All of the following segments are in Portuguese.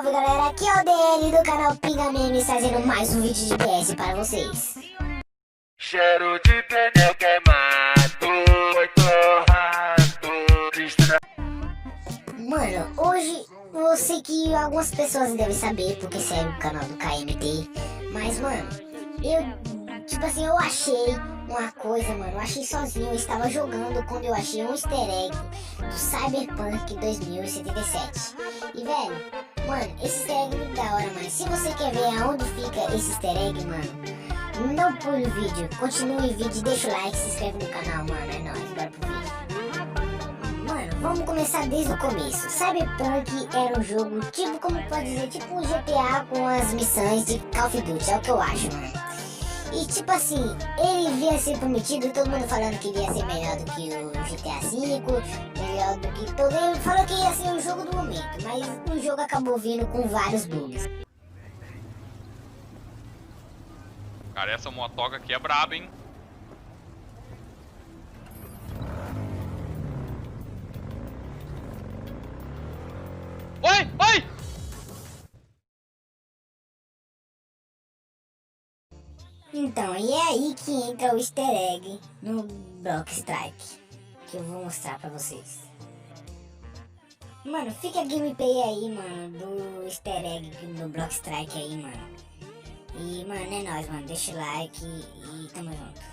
salve galera, aqui é o DL do canal Pinga Memes trazendo mais um vídeo de PS para vocês. Cheiro de pneu queimado, foi torrado. Mano, hoje eu sei que algumas pessoas devem saber porque segue o canal do KMT. Mas mano, eu achei uma coisa, mano. Eu achei sozinho, eu estava jogando quando eu achei um easter egg do Cyberpunk 2077. E velho, mano, esse easter egg é muito da hora, mas se você quer ver aonde fica esse easter egg, mano, não pule o vídeo, continue o vídeo, deixa o like, se inscreve no canal, mano. É nóis, bora pro vídeo. Mano, vamos começar desde o começo. Cyberpunk era um jogo, tipo, como pode dizer, tipo um GTA com as missões de Call of Duty, é o que eu acho, mano. E tipo assim, ele via ser prometido, todo mundo falando que ia ser melhor do que o GTA V, melhor do que todo. Ele falou que ia ser o jogo do momento, mas o jogo acabou vindo com vários bugs. Cara, essa motoca aqui é braba, hein? Oi! Oi! Então, e é aí que entra o easter egg no Block Strike, que eu vou mostrar pra vocês. Mano, fica a gameplay aí, mano, do easter egg no Block Strike aí, mano. E, mano, é nóis, mano, deixa o like e tamo junto.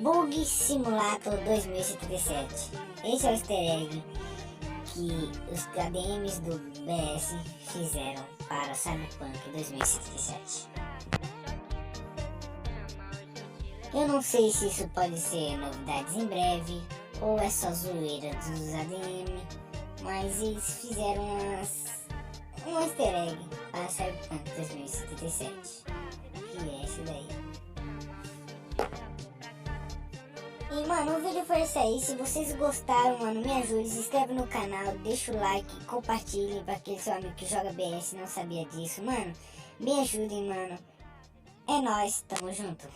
Bug Simulator 2077. Esse é o easter egg que os ADMs do BS fizeram para Cyberpunk 2077. Eu não sei se isso pode ser novidades em breve ou é só zoeira dos ADM, mas eles fizeram um easter egg para Cyberpunk 2077, que é esse daí. E, mano, o vídeo foi isso aí. Se vocês gostaram, mano, me ajude, se inscreve no canal, deixa o like, compartilhe pra aquele seu amigo que joga BS e não sabia disso, mano. Me ajudem, mano. É nóis, tamo junto.